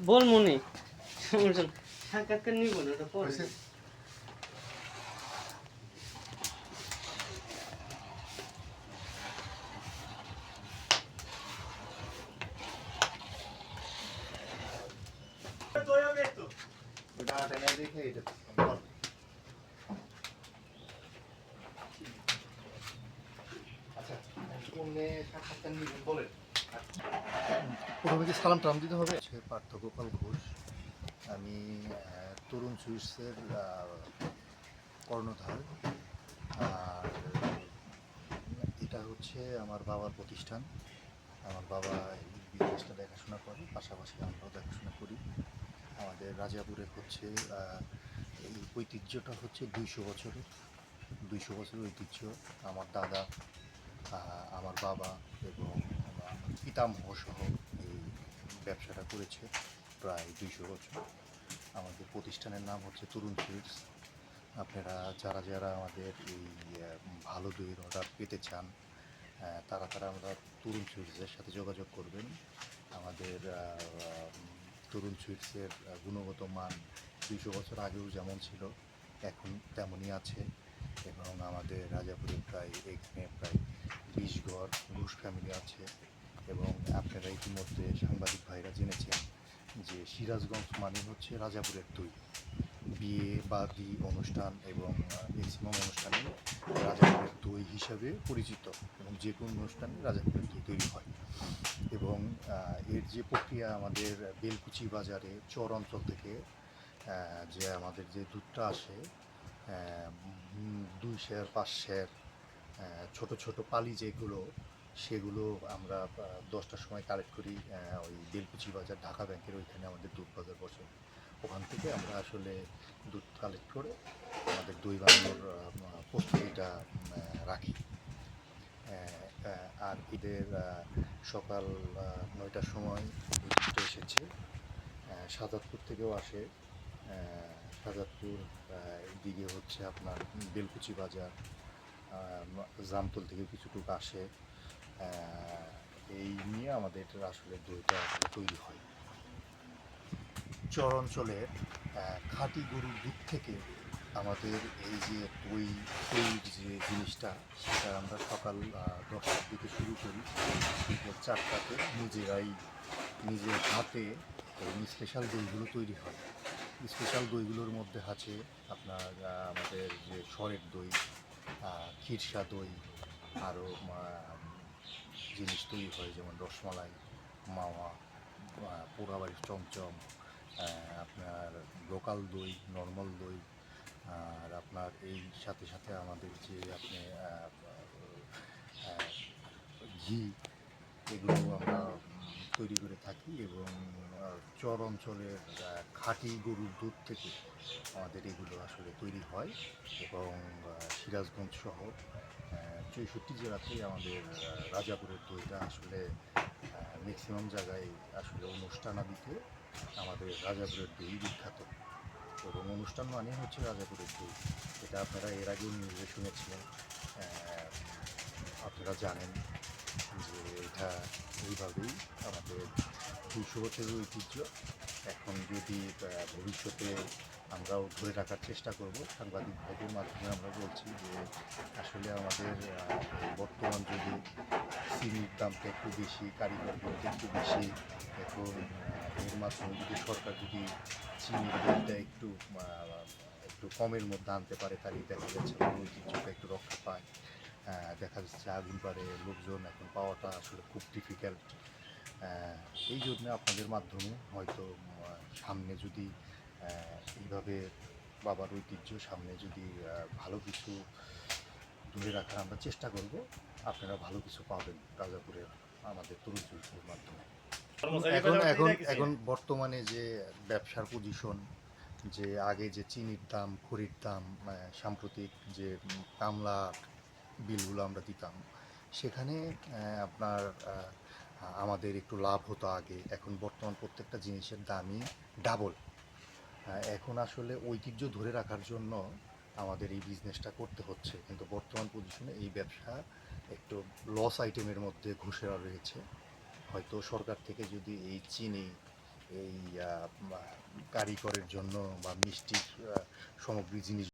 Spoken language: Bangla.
বল মনে সমস্যা না। সাক্ষাৎকার নিব না ওটা পরে। প্রথমে কি সালাম টালাম দিতে হবে? পার্থ গোপাল ঘোষ। আমি তরুণ সুইটসের কর্ণধার। আর এটা হচ্ছে আমার বাবার প্রতিষ্ঠান। আমার বাবা এই বিজনেসটা দেখাশোনা করে, পাশাপাশি আমরাও দেখাশোনা করি। আমাদের রাজাপুরে হচ্ছে এই ঐতিহ্যটা হচ্ছে 200 বছরের ঐতিহ্য। আমার দাদা, আমার বাবা এবং আমার পিতামহ সহ এই ব্যবসাটা করেছে প্রায় 200 বছর। আমাদের প্রতিষ্ঠানের নাম হচ্ছে তরুণ সুইটস। আপনারা যারা যারা আমাদের এই ভালো দইয়ের অর্ডার পেতে চান, তারা আমরা তরুণ সুইটসের সাথে যোগাযোগ করবেন। আমাদের তরুণ সুইটসের গুণগত মান 200 বছর আগেও যেমন ছিল এখন তেমনই আছে। এবং আমাদের রাজাপুরে এখানে প্রায় 20 ঘর ঘোষ ফ্যামিলি আছে। এবং আপনারা ইতিমধ্যে সাংবাদিক ভাইরা জেনেছেন যে সিরাজগঞ্জ মানে হচ্ছে রাজাপুরের দই। বিয়ে বাদী অনুষ্ঠান এবং ম্যাক্সিমাম অনুষ্ঠানে রাজাপুরের দই হিসাবে পরিচিত, এবং যে কোনো অনুষ্ঠানে রাজাপুরের দই তৈরি হয়। এবং এর যে প্রক্রিয়া, আমাদের বেলকুচি বাজারে চর অঞ্চল থেকে যে আমাদের যে দুধটা আসে 2 সের 5 সের ছোট ছোট পালি যেগুলো, সেগুলো আমরা 10টার সময় কালেক্ট করি। ওই বেলকুচি বাজার ঢাকা ব্যাংকের ওইখানে আমাদের দুধ বাজার বসে। ওখান থেকে আমরা আসলে দুধ কালেক্ট করে আমাদের দই বানানোর প্রস্তুতিটা রাখি। আর ঈদের সকাল 9টার সময় এই দুধটা এসেছে। শাহজাদপুর থেকেও আসে। শাহজাদপুর দিকে হচ্ছে আপনার বেলকুচি বাজার, জামতল থেকে কিছুটুকু আসে। এই নিয়ে আমাদের আসলে দইটা তৈরি হয়। চর অঞ্চলের খাঁটি গরুর দুধ থেকে আমাদের এই যে দইয়ের যে জিনিসটা, সেটা আমরা সকাল 10টার দিকে শুরু করি। বিকেল 4টাতে নিজের হাতে স্পেশাল দইগুলো তৈরি হয়। স্পেশাল দইগুলোর মধ্যে আছে আপনার আমাদের যে সরের দই, ক্ষীরসা দই, আরও জিনিস তৈরি হয় যেমন রসমালাই, মাওয়া, পোড়াবাড়ির চমচম, আপনার লোকাল দই, নর্মাল দই। আর আপনার এই সাথে সাথে আমাদের যে আপনি ঘি, এগুলো আমরা তৈরি করে থাকি। এবং চর অঞ্চলের খাঁটি গরুর দুধ থেকে আমাদের এগুলো আসলে তৈরি হয়। এবং সিরাজগঞ্জ সহ 64 জেলাতেই আমাদের রাজাপুরের দইটা আসলে ম্যাক্সিমাম জায়গায় আসলে অনুষ্ঠানাদিতে আমাদের রাজাপুরের দই বিখ্যাত। এবং অনুষ্ঠান মানে হচ্ছে রাজাপুরের দই। এটা আপনারা এর আগেও নিউজে শুনেছিলেন। আপনারা জানেন যে এটা এইভাবেই আমাদের 200 বছরের ঐতিহ্য। এখন যদি ভবিষ্যতে আমরাও ধরে রাখার চেষ্টা করব, সাংবাদিক ভাইদের মাধ্যমে আমরা বলছি যে আসলে আমাদের বর্তমান যুগে চিনির দামটা একটু বেশি, কারিগর দামটা একটু বেশি। এখন এর মাধ্যমে যদি সরকার যদি চিনির দামটা একটু একটু কমের মধ্যে আনতে পারে, তাহলে দেখা যাচ্ছে ঐতিহ্যটা একটু রক্ষা পায়। দেখা যাচ্ছে আগুন পারে লোকজন এখন পাওয়াটা আসলে খুব ডিফিকাল্ট। এই জন্য আপনাদের মাধ্যমে হয়তো সামনে যদি এইভাবে বাবার ঐতিহ্য সামনে যদি ভালো কিছু ধরে রাখার আমরা চেষ্টা করব, আপনারা ভালো কিছু পাবেন রাজাপুরের আমাদের তরুণ চরিত্রের মাধ্যমে। এখন বর্তমানে যে ব্যবসার পজিশন, যে আগে যে চিনির দাম, খড়ির দাম, সাম্প্রতিক যে কামলা বিলগুলো আমরা দিতাম, সেখানে আপনার আমাদের একটু লাভ হতো আগে। এখন বর্তমান প্রত্যেকটা জিনিসের দামই ডাবল। এখন আসলে ঐতিহ্য ধরে রাখার জন্য আমাদের এই বিজনেসটা করতে হচ্ছে, কিন্তু বর্তমান পজিশনে এই ব্যবসা একটু লস আইটেমের মধ্যে ঘুষেরা রয়েছে। হয়তো সরকার থেকে যদি এই চিনি এই কারিগরের জন্য বা মিষ্টির সামগ্রী জিনিস